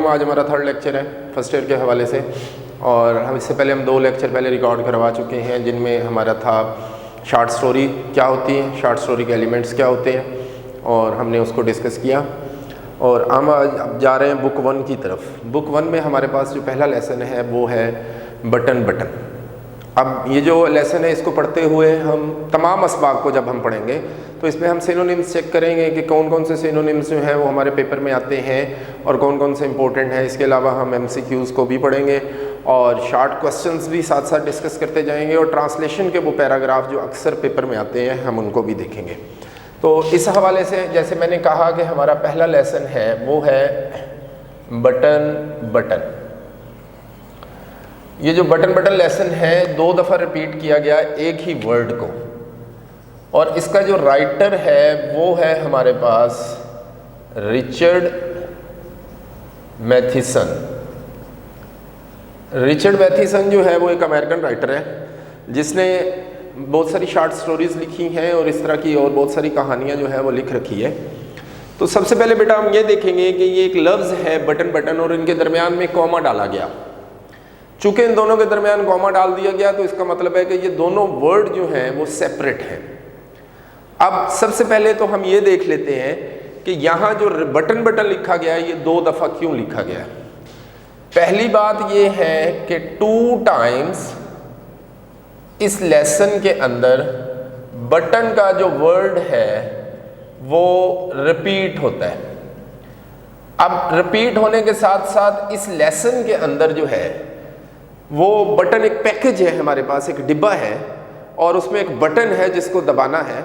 आज हमारा 3rd lecture है फर्स्ट ईयर के हवाले से, और हम इससे पहले 2 लेक्चर पहले रिकॉर्ड करवा चुके हैं जिनमें हमारा था शॉर्ट स्टोरी क्या होती है, शॉर्ट स्टोरी के एलिमेंट्स क्या होते हैं, और हमने उसको डिस्कस किया। और हम आज जा रहे हैं बुक 1 की तरफ। बुक 1 में हमारे पास जो पहला लेसन है वो है बटन। अब ये जो लेसन है इसको पढ़ते हुए हम तमाम असबाब को जब हम पढ़ेंगे तो इसमें हम सिनोनिम्स चेक करेंगे कि कौन कौन से सिनोनिम्स जो हैं वो हमारे पेपर में आते हैं और कौन कौन से इंपॉर्टेंट हैं। इसके अलावा हम MCQs को भी पढ़ेंगे और शॉर्ट क्वेश्चंस भी साथ साथ डिस्कस करते जाएंगे, और ट्रांसलेशन के वो पैराग्राफ जो अक्सर पेपर में आते हैं हम उनको भी देखेंगे। तो इस हवाले से जैसे मैंने कहा कि हमारा पहला लेसन है वो है बटन। ये जो बटन लेसन है 2 दफ़ा रिपीट किया गया एक ही वर्ड को, और इसका जो राइटर है वो है हमारे पास रिचर्ड मैथिसन। रिचर्ड मैथिसन जो है वो एक अमेरिकन राइटर है जिसने बहुत सारी शॉर्ट स्टोरीज़ लिखी हैं और इस तरह की और बहुत सारी कहानियाँ जो है वो लिख रखी है। तो सबसे पहले बेटा हम ये देखेंगे कि ये एक लफ्ज़ है बटन और इनके दरमियान में कॉमा डाला गया। चूँकि इन दोनों के दरमियान कॉमा डाल दिया गया तो इसका मतलब है कि ये दोनों वर्ड जो हैं वो सेपरेट हैं। अब सबसे पहले तो हम ये देख लेते हैं कि यहाँ जो बटन लिखा गया है ये 2 दफ़ा क्यों लिखा गया है। पहली बात ये है कि 2 टाइम्स इस लेसन के अंदर बटन का जो वर्ड है वो रिपीट होता है। अब रिपीट होने के साथ साथ इस लेसन के अंदर जो है वो बटन एक पैकेज है, हमारे पास एक डिब्बा है और उसमें एक बटन है जिसको दबाना है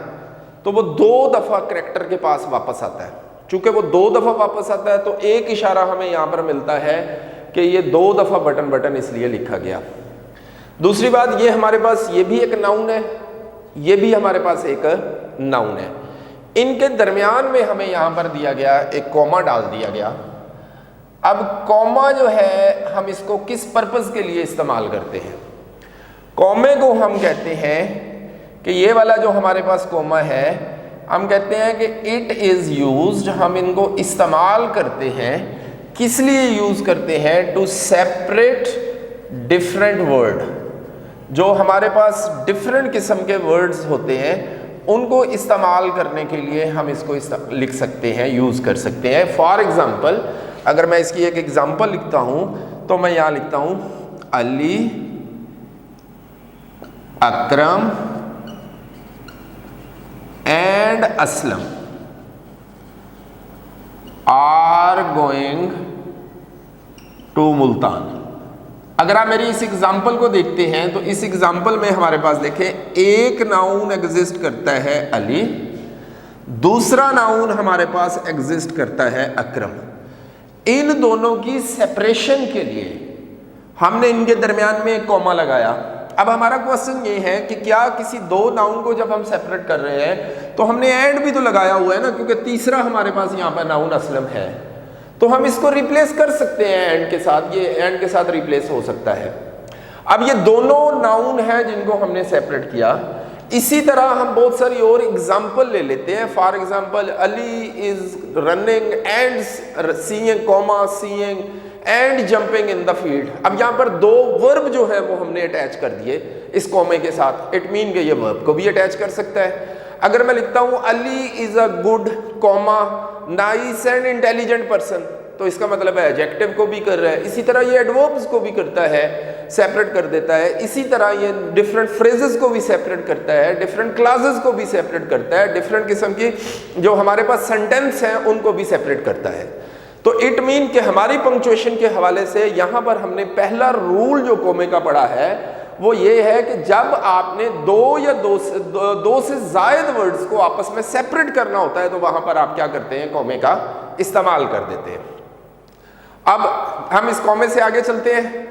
तो वो 2 दफ़ा करैक्टर के पास वापस आता है। चूंकि वो 2 दफ़ा वापस आता है तो एक इशारा हमें यहाँ पर मिलता है कि ये 2 दफ़ा बटन इसलिए लिखा गया। दूसरी बात ये हमारे पास ये भी एक नाउन है, ये भी हमारे पास एक नाउन है। इनके दरमियान में हमें यहाँ पर दिया गया एक कॉमा डाल दिया गया। अब कॉमा जो है हम इसको किस पर्पस के लिए इस्तेमाल करते हैं? कॉमे को हम कहते हैं कि ये वाला जो हमारे पास कॉमा है हम कहते हैं कि इट इज़ यूज्ड, हम इनको इस्तेमाल करते हैं। किस लिए यूज़ करते हैं? To separate different word. जो हमारे पास डिफरेंट किस्म के वर्ड्स होते हैं उनको इस्तेमाल करने के लिए हम इसको लिख सकते हैं, यूज़ कर सकते हैं। फॉर एग्ज़ाम्पल अगर मैं इसकी एक एग्जाम्पल लिखता हूं तो मैं यहां लिखता हूं Ali, Akram and Aslam are going to Multan. अगर आप मेरी इस एग्जाम्पल को देखते हैं तो इस एग्जाम्पल में हमारे पास देखें एक नाउन एग्जिस्ट करता है अली, दूसरा नाउन हमारे पास एग्जिस्ट करता है अकरम। इन दोनों की सेपरेशन के लिए हमने इनके दरमियान में एक कॉमा लगाया। अब हमारा क्वेश्चन ये है कि क्या किसी 2 नाउन को जब हम सेपरेट कर रहे हैं तो हमने एंड भी तो लगाया हुआ है ना, क्योंकि तीसरा हमारे पास यहाँ पर नाउन असलम है तो हम इसको रिप्लेस कर सकते हैं एंड के साथ, ये एंड के साथ रिप्लेस हो सकता है। अब ये दोनों नाउन है जिनको हमने सेपरेट किया। इसी तरह हम बहुत सारी और एग्जाम्पल ले लेते हैं। For example Ali is running and seeing comma seeing and jumping in the field. अब यहाँ पर 2 वर्ब जो है वो हमने अटैच कर दिए इस कॉमे के साथ। इट मीन कि ये वर्ब को भी अटैच कर सकता है। अगर मैं लिखता हूँ Ali is a good comma nice and intelligent person तो इसका मतलब है एडजेक्टिव को भी कर रहा है। इसी तरह ये एडवर्ब्स को भी करता है, सेपरेट कर देता है। इसी तरह ये डिफरेंट फ्रेजेस को भी सेपरेट करता है, डिफरेंट क्लासेस को भी सेपरेट करता है, डिफरेंट किस्म की जो हमारे पास सेंटेंस हैं उनको भी सेपरेट करता है। तो इट मीन कि हमारी पंक्चुएशन के हवाले से यहाँ पर हमने पहला रूल जो कॉमे का पढ़ा है वो ये है कि जब आपने 2 या 2 से ज़ायद वर्ड्स को आपस में सेपरेट करना होता है तो वहाँ पर आप क्या करते हैं? कॉमे का इस्तेमाल कर देते हैं। अब हम इस कॉमे से आगे चलते हैं।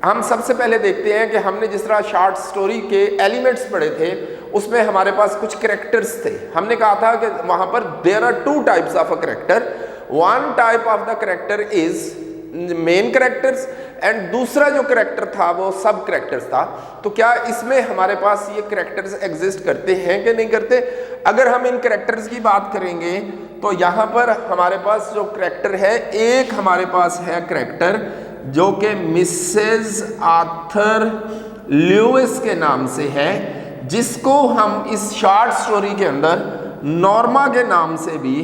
हम सबसे पहले देखते हैं कि हमने जिस तरह शॉर्ट स्टोरी के एलिमेंट्स पढ़े थे उसमें हमारे पास कुछ कैरेक्टर्स थे। हमने कहा था कि वहाँ पर there are 2 types of a character. One type of the character is main characters and दूसरा जो कैरेक्टर था वो सब कैरेक्टर्स था। तो क्या इसमें हमारे पास ये कैरेक्टर्स एग्जिस्ट करते हैं कि नहीं करते? अगर हम इन कैरेक्टर्स की बात करेंगे तो यहाँ पर हमारे पास जो कैरेक्टर है, एक हमारे पास है कैरेक्टर जो कि मिसेस आर्थर ल्यूइस के नाम से है, जिसको हम इस शॉर्ट स्टोरी के अंदर नॉर्मा के नाम से भी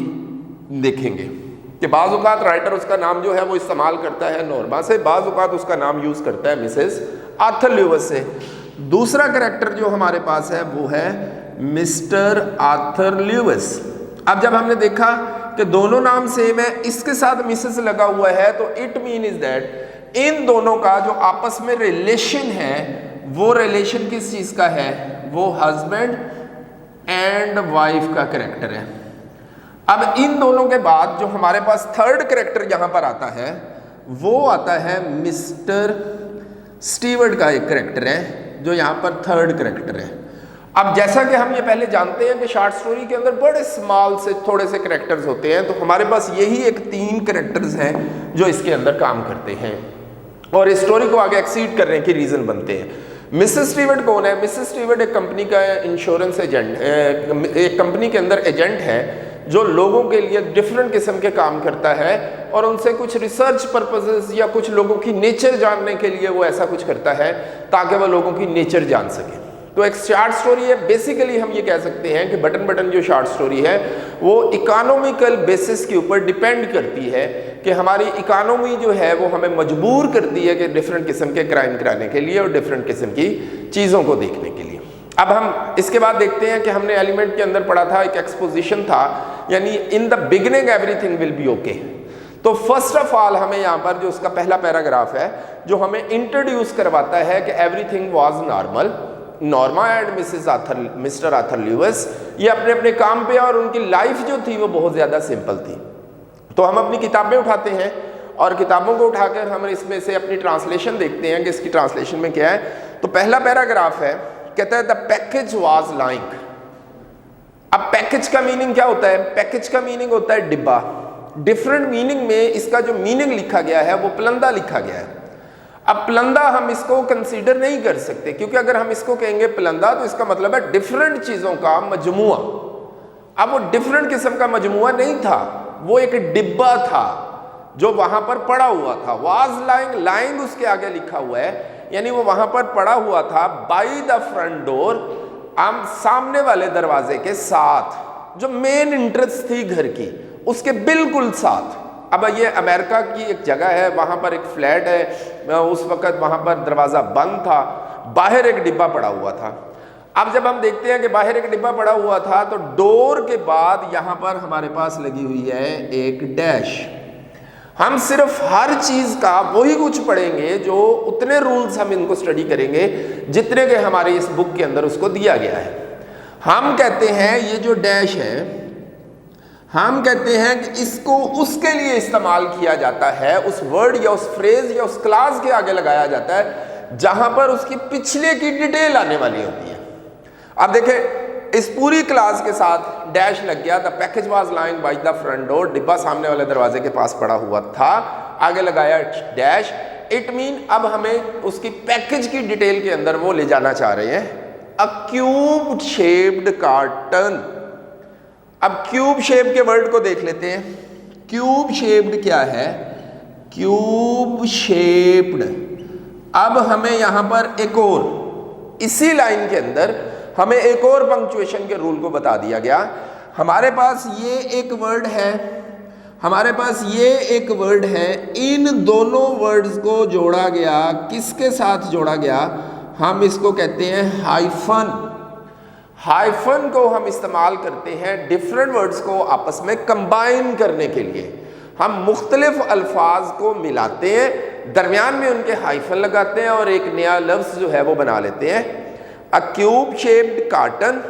देखेंगे कि बाज़ औक़ात राइटर उसका नाम जो है वो इस्तेमाल करता है नॉर्मा से, बाज़ औक़ात उसका नाम यूज़ करता है मिसेस आर्थर ल्यूइस से। दूसरा कैरेक्टर जो हमारे पास है वो है मिस्टर आर्थर ल्यूइस। अब जब हमने देखा कि दोनों नाम सेम है, इसके साथ मिसेस लगा हुआ है, तो it mean is that in दोनों का जो आपस में रिलेशन है वो रिलेशन किस चीज़ का है, वो हस्बैंड एंड वाइफ का कैरेक्टर है। अब इन दोनों के बाद जो हमारे पास थर्ड कैरेक्टर यहाँ पर आता है वो आता है मिस्टर स्टीवर्ट का एक कैरेक्टर है, जो यहाँ पर थर्ड कैरेक्टर है। अब जैसा कि हम ये पहले जानते हैं कि शॉर्ट स्टोरी के अंदर बड़े स्मॉल से थोड़े से कैरेक्टर्स होते हैं, तो हमारे पास यही एक 3 कैरेक्टर्स हैं जो इसके अंदर काम करते हैं और इस स्टोरी को आगे एक्सीड करने के रीज़न बनते हैं। मिसेस स्टीवर्ट कौन है? मिसेस स्टीवर्ट एक कंपनी का इंश्योरेंस एजेंट, एक कंपनी के अंदर एजेंट है जो लोगों के लिए डिफरेंट किस्म के काम करता है और उनसे कुछ रिसर्च पर्पसेस या कुछ लोगों की नेचर जानने के लिए वो ऐसा कुछ करता है ताकि वो लोगों की नेचर जान सके। तो एक शॉर्ट स्टोरी है, बेसिकली हम ये कह सकते हैं कि बटन जो शॉर्ट स्टोरी है वो इकोनॉमिकल बेसिस के ऊपर डिपेंड करती है कि हमारी इकोनॉमी जो है वो हमें मजबूर करती है कि डिफरेंट किस्म के क्राइम कराने के लिए और डिफरेंट किस्म की चीज़ों को देखने के लिए। अब हम इसके बाद देखते हैं कि हमने एलिमेंट के अंदर पढ़ा था, एक एक्सपोजिशन था, यानी in the beginning everything will be okay. तो फर्स्ट ऑफ ऑल हमें यहाँ पर जो उसका पहला पैराग्राफ है जो हमें इंट्रोड्यूस करवाता है कि everything was normal, Norma and mister Arthur Lewis ये अपने अपने काम पे और उनकी लाइफ जो थी वो बहुत ज़्यादा सिंपल थी। तो हम अपनी किताबें उठाते हैं और किताबों को उठाकर हम इसमें से अपनी ट्रांसलेशन देखते हैं कि इसकी ट्रांसलेशन में क्या है। तो पहला पैराग्राफ है, कहता है द पैकेज वाज लाइक। अब पैकेज का मीनिंग क्या होता है? पैकेज का मीनिंग होता है डिब्बा। डिफरेंट मीनिंग में इसका जो मीनिंग लिखा गया है वो प्लंदा लिखा गया है। अब प्लंदा हम इसको कंसीडर नहीं कर सकते क्योंकि अगर हम इसको कहेंगे प्लंदा तो इसका मतलब है डिफरेंट चीज़ों का मजमुआ। अब वो डिफरेंट किस्म का मजमुआ नहीं था, वो एक डिब्बा था जो वहां पर पड़ा हुआ था। वाज लाइंग, लाइंग उसके आगे लिखा हुआ है, यानी वो वहां पर पड़ा हुआ था बाई द फ्रंट डोर, हम सामने वाले दरवाजे के साथ, जो मेन एंट्रेंस थी घर की उसके बिल्कुल साथ। अब ये अमेरिका की एक जगह है, वहां पर एक फ्लैट है, उस वक्त वहां पर दरवाजा बंद था, बाहर एक डिब्बा पड़ा हुआ था। अब जब हम देखते हैं कि बाहर एक डिब्बा पड़ा हुआ था तो डोर के बाद यहां पर हमारे पास लगी हुई है एक डैश। हम सिर्फ हर चीज का वही कुछ पढ़ेंगे, जो उतने रूल्स हम इनको स्टडी करेंगे जितने के हमारे इस बुक के अंदर उसको दिया गया है। हम कहते हैं ये जो डैश है, हम कहते हैं कि इसको उसके लिए इस्तेमाल किया जाता है, उस वर्ड या उस फ्रेज या उस क्लास के आगे लगाया जाता है जहां पर उसकी पिछले की डिटेल आने वाली होती है। अब देखें, इस पूरी क्लास के साथ डैश लग गया, the package was lying by the front door, डिब्बा सामने वाले दरवाजे के पास पड़ा हुआ था, आगे लगाया डैश। इट मीन अब हमें उसकी पैकेज की डिटेल के अंदर वो ले जाना चाह रहे हैं, अ क्यूब शेप्ड कार्टन। अब क्यूब शेप के वर्ड को देख लेते हैं। क्यूब शेप्ड क्या है? Cube shaped. अब हमें यहां पर एक और इसी लाइन के अंदर हमें एक और पंक्चुएशन के रूल को बता दिया गया। हमारे पास ये एक वर्ड है, हमारे पास ये एक वर्ड है, इन दोनों वर्ड्स को जोड़ा गया। किसके साथ जोड़ा गया? हम इसको कहते हैं हाइफन। हाइफन को हम इस्तेमाल करते हैं डिफरेंट वर्ड्स को आपस में कंबाइन करने के लिए। हम मुख्तलिफ अल्फाज को मिलाते हैं, दरमियान में उनके हाइफन लगाते हैं और एक नया लफ्ज़ जो है वो बना लेते हैं। अ क्यूब शेप्ड कार्टन,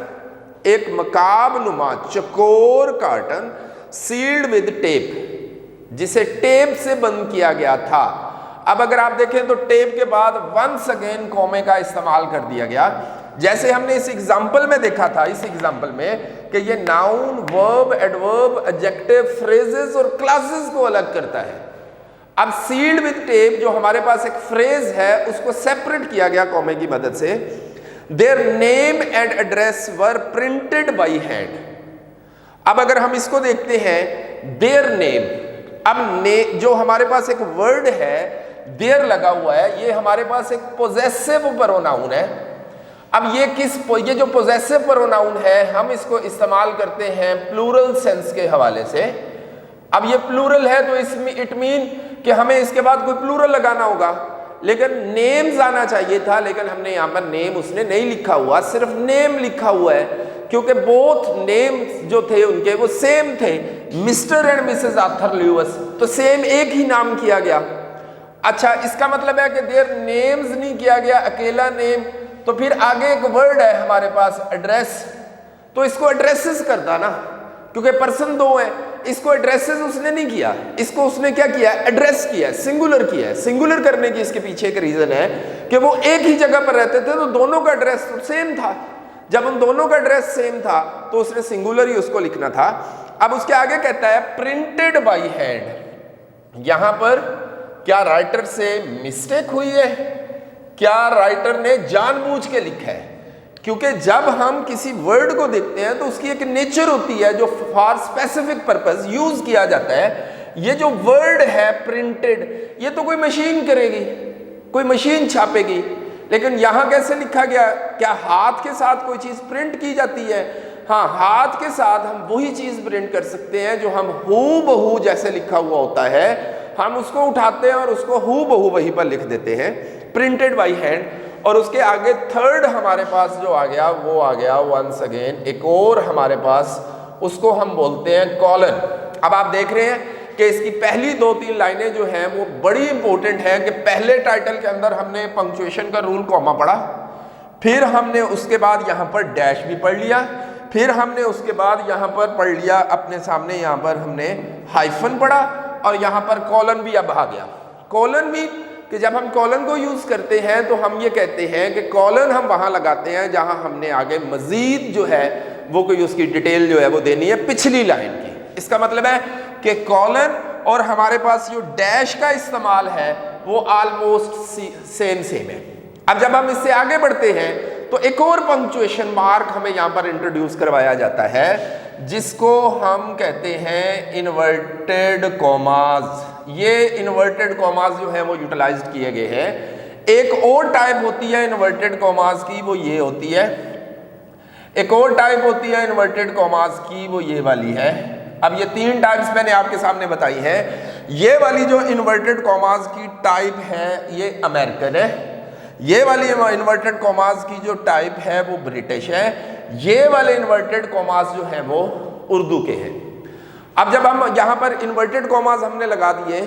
एक मकाब नुमा चकोर कार्टन, सील्ड विद टेप, जिसे टेप से बंद किया गया था। अब अगर आप देखें तो टेप के बाद वंस अगेन कॉमे का इस्तेमाल कर दिया गया, जैसे हमने इस एग्जाम्पल में देखा था। इस एग्जाम्पल में कि ये noun, verb, adverb, adjective, phrases और क्लासेस को अलग करता है। अब सील्ड विद टेप जो हमारे पास एक फ्रेज है उसको सेपरेट किया गया कॉमे की मदद से। Their name and address were printed by hand. अब अगर हम इसको देखते हैं देयर नेम, अब जो हमारे पास एक वर्ड है देयर लगा हुआ है, ये हमारे पास एक पोजेसिव प्रोनाउन है। अब ये जो पोजेसिव प्रोनाउन है हम इसको इस्तेमाल करते हैं प्लूरल सेंस के हवाले से। अब ये प्लूरल है तो इसमें इट मीन कि हमें इसके बाद कोई प्लूरल लगाना होगा, लेकिन नेम्स आना चाहिए था, लेकिन हमने यहाँ पर नेम उसने नहीं लिखा हुआ, सिर्फ नेम लिखा हुआ है, क्योंकि बोथ नेम्स जो थे उनके वो सेम थे, mister and Mrs Arthur Lewis, तो सेम एक ही नाम किया गया। अच्छा, इसका मतलब है कि देयर नेम्स नहीं किया गया, अकेला नेम, तो फिर आगे एक वर्ड है हमारे पास एड्रेस, तो इसको एड्रेसेस करता ना, क्योंकि पर्सन दो है, इसको एड्रेसेस उसने नहीं किया, इसको उसने क्या किया, एड्रेस किया, सिंगुलर किया है। सिंगुलर करने की इसके पीछे एक रीजन है कि वो एक ही जगह पर रहते थे तो दोनों का एड्रेस तो सेम था, जब उन दोनों का एड्रेस सेम था तो उसने सिंगुलर ही उसको लिखना था। अब उसके आगे कहता है प्रिंटेड बाय हैंड, यहां पर क्या राइटर से मिस्टेक हुई है, क्या राइटर ने जानबूझ के लिखा है? क्योंकि जब हम किसी वर्ड को देखते हैं तो उसकी एक नेचर होती है जो फॉर स्पेसिफिक पर्पस यूज किया जाता है। ये जो वर्ड है प्रिंटेड, ये तो कोई मशीन करेगी, कोई मशीन छापेगी, लेकिन यहां कैसे लिखा गया? क्या हाथ के साथ कोई चीज प्रिंट की जाती है? हाँ, हाथ के साथ हम वही चीज प्रिंट कर सकते हैं जो हम हूबहू जैसे लिखा हुआ होता है, हम उसको उठाते हैं और उसको हूबहू वहीं पर लिख देते हैं, प्रिंटेड बाय हैंड। और उसके आगे थर्ड हमारे पास जो आ गया वो आ गया वंस अगेन एक और हमारे पास, उसको हम बोलते हैं कॉलन। अब आप देख रहे हैं कि इसकी पहली 2-3 लाइनें जो हैं वो बड़ी इंपॉर्टेंट है कि पहले टाइटल के अंदर हमने पंक्चुएशन का रूल कॉमा पढ़ा, फिर हमने उसके बाद यहाँ पर डैश भी पढ़ लिया, फिर हमने उसके बाद यहाँ पर पढ़ लिया अपने सामने, यहाँ पर हमने हाइफन पढ़ा, और यहाँ पर कॉलन भी अब आ गया। कॉलन भी कि जब हम कॉलन को यूज करते हैं तो हम ये कहते हैं कि कॉलन हम वहां लगाते हैं जहां हमने आगे मजीद जो है वो कोई उसकी डिटेल जो है वो देनी है पिछली लाइन की। इसका मतलब है कि कॉलन और हमारे पास जो डैश का इस्तेमाल है वो ऑलमोस्ट सेम है। अब जब हम इससे आगे बढ़ते हैं तो एक और पंक्चुएशन मार्क हमें यहां पर इंट्रोड्यूस करवाया जाता है, जिसको हम कहते हैं इन्वर्टेड कॉमास। ये इन्वर्टेड कॉमास जो है वो यूटिलाइज किए गए हैं। एक और टाइप होती है इन्वर्टेड कॉमास की, वो ये होती है, एक और टाइप होती है इन्वर्टेड कॉमास की, वो ये वाली है। अब ये 3 टाइप्स मैंने आपके सामने बताई है। ये वाली जो इन्वर्टेड कॉमास की टाइप है ये अमेरिकन है, ये वाली इन्वर्टेड कॉमास की जो टाइप है वो ब्रिटिश है, ये वाले इन्वर्टेड कॉमास जो है वो उर्दू के हैं। अब जब हम यहाँ पर इन्वर्टेड कॉमास हमने लगा दिए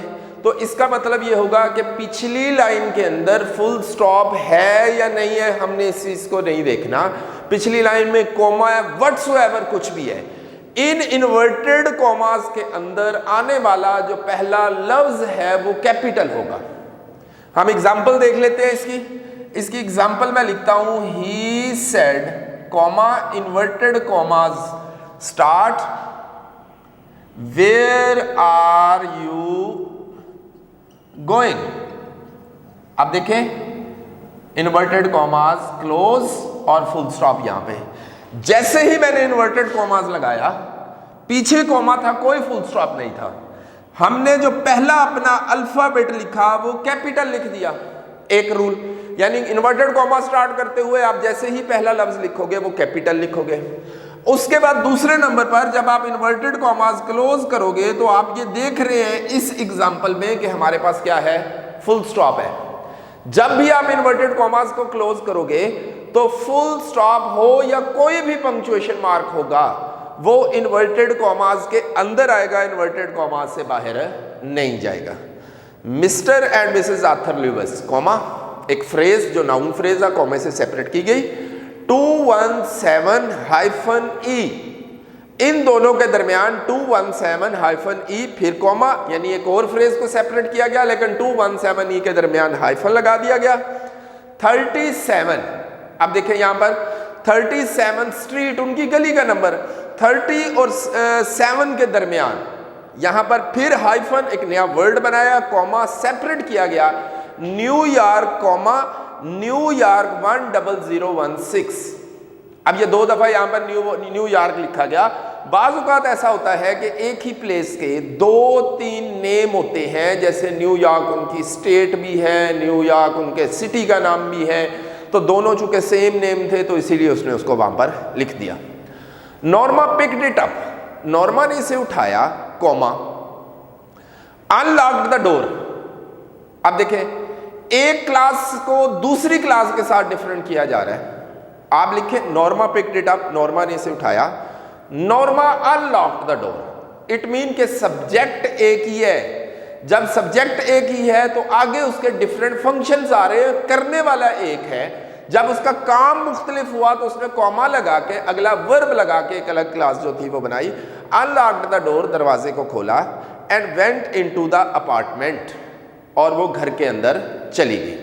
तो इसका मतलब ये होगा कि पिछली लाइन के अंदर फुल स्टॉप है या नहीं है, हमने इस चीज को नहीं देखना। पिछली लाइन में कॉमा है, व्हाट्सोएवर कुछ भी है, इन इन्वर्टेड कॉमास के अंदर आने वाला जो पहला लफ्ज है वो कैपिटल होगा। हम एग्जाम्पल देख लेते हैं इसकी एग्जाम्पल मैं लिखता हूं, he said comma inverted commas start, where are you going. अब देखें इन्वर्टेड कॉमास क्लोज और फुल स्टॉप यहां पे। जैसे ही मैंने इन्वर्टेड कॉमास लगाया, पीछे कॉमा था, कोई फुल स्टॉप नहीं था, हमने जो पहला अपना अल्फाबेट लिखा वो कैपिटल लिख दिया। एक रूल, यानी इन्वर्टेड कॉमा स्टार्ट करते हुए आप जैसे ही पहला लफ्ज लिखोगे वो कैपिटल लिखोगे। उसके बाद दूसरे नंबर पर जब आप इन्वर्टेड कॉमास क्लोज करोगे तो आप ये देख रहे हैं इस एग्जांपल में कि हमारे पास क्या है, फुल स्टॉप है। जब भी आप इन्वर्टेड कॉमास को क्लोज करोगे तो फुल स्टॉप हो या कोई भी पंक्चुएशन मार्क होगा वो इन्वर्टेड कॉमास के अंदर आएगा, इन्वर्टेड कॉमास से बाहर नहीं जाएगा। Mister and Mrs Arthur Lewis comma, एक फ्रेज जो नाउन फ्रेज है कॉमे से सेपरेट की गई, 217-E, इन दोनों के दरमियान 217-E फिर कॉमा, यानी एक और फ्रेज को सेपरेट किया गया लेकिन 217E के दरमियान हाइफन लगा दिया गया। 37, अब देखें यहां पर 37 स्ट्रीट उनकी गली का नंबर, 30 और 7 के दरमियान यहां पर फिर हाइफन, एक नया वर्ड बनाया, कॉमा सेपरेट किया गया, न्यूयॉर्क कॉमा न्यूयॉर्क 10016। अब ये 2 दफा यहां पर न्यूयॉर्क लिखा गया बाज़ औक़ात ऐसा होता है कि एक ही प्लेस के 2-3 नेम होते हैं, जैसे न्यूयॉर्क उनकी स्टेट भी है, न्यूयॉर्क उनके सिटी का नाम भी है, तो दोनों चूंकि सेम नेम थे तो इसीलिए उसने उसको वहां पर लिख दिया। Norma picked it up, Norma ने इसे उठाया, कॉमा, अनलॉक्ड द डोर। अब देखें, एक क्लास को दूसरी क्लास के साथ डिफरेंट किया जा रहा है। आप लिखें Norma picked it up, Norma ने इसे उठाया, Norma unlocked the door. It mean के सब्जेक्ट एक ही है। जब सब्जेक्ट एक ही है तो आगे उसके डिफरेंट फंक्शंस आ रहे हैं, करने वाला एक है। जब उसका काम मुख्तलिफ हुआ तो उसने कॉमा लगा के अगला वर्ब लगा के एक अलग क्लास जो थी वो बनाई। अनलॉक्ड द डोर, दरवाजे को खोला, and went into the apartment, और वो घर के अंदर चली गई।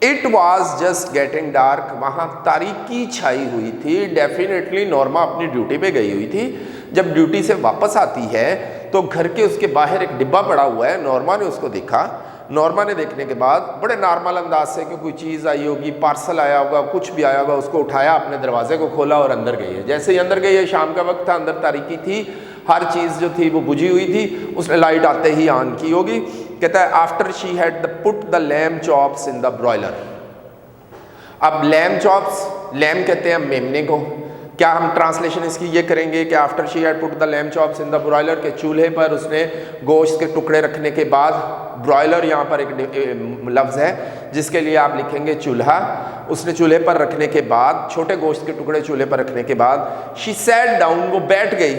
It was just getting dark, वहां तारीकी छाई हुई थी। डेफिनेटली नॉर्मा अपनी ड्यूटी पे गई हुई थी। जब ड्यूटी से वापस आती है तो घर के उसके बाहर एक डिब्बा पड़ा हुआ है। नॉर्मा ने उसको देखा। नॉर्मा ने देखने के बाद बड़े नॉर्मल अंदाज से कि कोई चीज़ आई होगी, पार्सल आया होगा, कुछ भी आया होगा, उसको उठाया, अपने दरवाजे को खोला और अंदर गई है। जैसे ही अंदर गई है, शाम का वक्त था, अंदर तारीकी थी, हर चीज़ जो थी वो बुझी हुई थी। उसने लाइट आते ही ऑन की होगी। कहता है after she had put the lamb chops in the broiler. अब लैम चॉप्स, लैम कहते हैं मेमने को। क्या हम ट्रांसलेशन इसकी ये करेंगे कि after she had put the lamb chops in the broiler, के चूल्हे पर उसने गोश्त के टुकड़े रखने के बाद, ब्रॉयलर यहाँ पर एक लफ्ज़ है जिसके लिए आप लिखेंगे चूल्हा। उसने चूल्हे पर रखने के बाद, छोटे गोश्त के टुकड़े चूल्हे पर रखने के बाद, शी सैट डाउन, वो बैठ गई,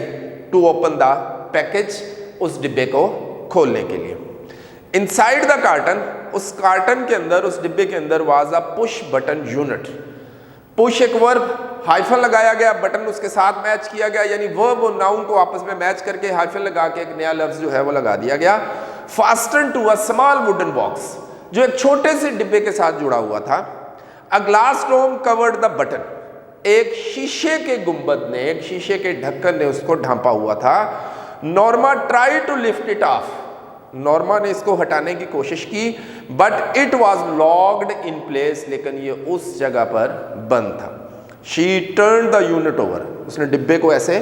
टू ओपन द पैकेज, उस डिब्बे को खोलने के लिए। इनसाइड द कार्टन, उस कार्टन के अंदर, उस डिब्बे के अंदर, was a push button unit. Push एक वर्ब, हाइफन लगाया गया, बटन उसके साथ मैच किया गया, यानी वर्ब और नाउन को आपस में मैच करके हाइफन लगा के एक नया लफ्ज जो है वो लगा दिया गया। Fasten to a small wooden box, जो एक छोटे से डिब्बे के साथ जुड़ा हुआ था। A glass dome covered the button, एक शीशे के गुंबद ने, एक शीशे के ढक्कन ने उसको ढांपा हुआ था। Norma try to lift it off, Norma ने इसको हटाने की कोशिश की, but it was locked in place, लेकिन ये उस जगह पर बंद था। She turn the unit over, उसने डिब्बे को ऐसे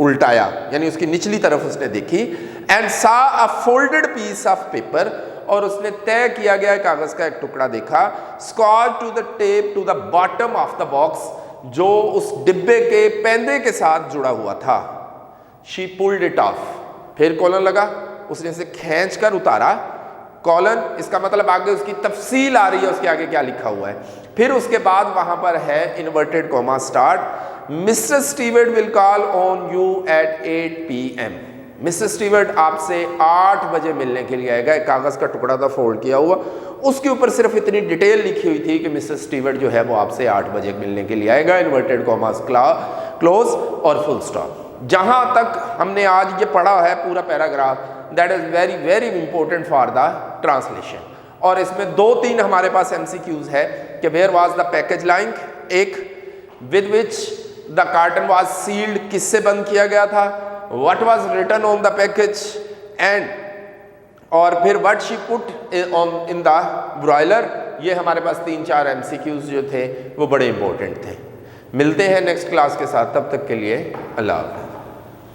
उल्टाया, यानी उसकी निचली तरफ उसने देखी। एंड सा अ फोल्डेड पीस ऑफ पेपर, और उसने तय किया गया कागज का एक टुकड़ा देखा। Scald to the tape to the bottom of the box, जो उस डिब्बे के पैंदे के साथ जुड़ा हुआ था। शी पुल्ड इट ऑफ, फिर कॉलन लगा, उसने इसे खींच कर उतारा। कॉलन, इसका मतलब आगे उसकी तफसील आ रही है, उसके आगे क्या लिखा हुआ है। फिर उसके बाद वहां पर है inverted comma start, mister Stewart will call on you at 8 PM। Mister Stewart आपसे 8 बजे मिलने के लिए आएगा। एक कागज का टुकड़ा था फोल्ड किया हुआ, उसके ऊपर सिर्फ इतनी डिटेल लिखी हुई थी कि मिस्टर स्टीवर्ट जो है वो आपसे 8 बजे मिलने के लिए आएगा। इन्वर्टेड कॉमा क्लोज और फुल स्टॉप। जहां तक हमने आज ये पढ़ा है पूरा paragraph, that is very very important for the translation. और इसमें 2-3 हमारे पास MCQs है कि where was the package lying, एक with which the carton was sealed, किससे बंद किया गया था, what was written on the package, and और फिर what she put on in the broiler. ये हमारे पास 3-4 MCQs जो थे वो बड़े इंपॉर्टेंट थे। मिलते हैं नेक्स्ट क्लास के साथ, तब तक के लिए अल्लाह हाफ़िज़।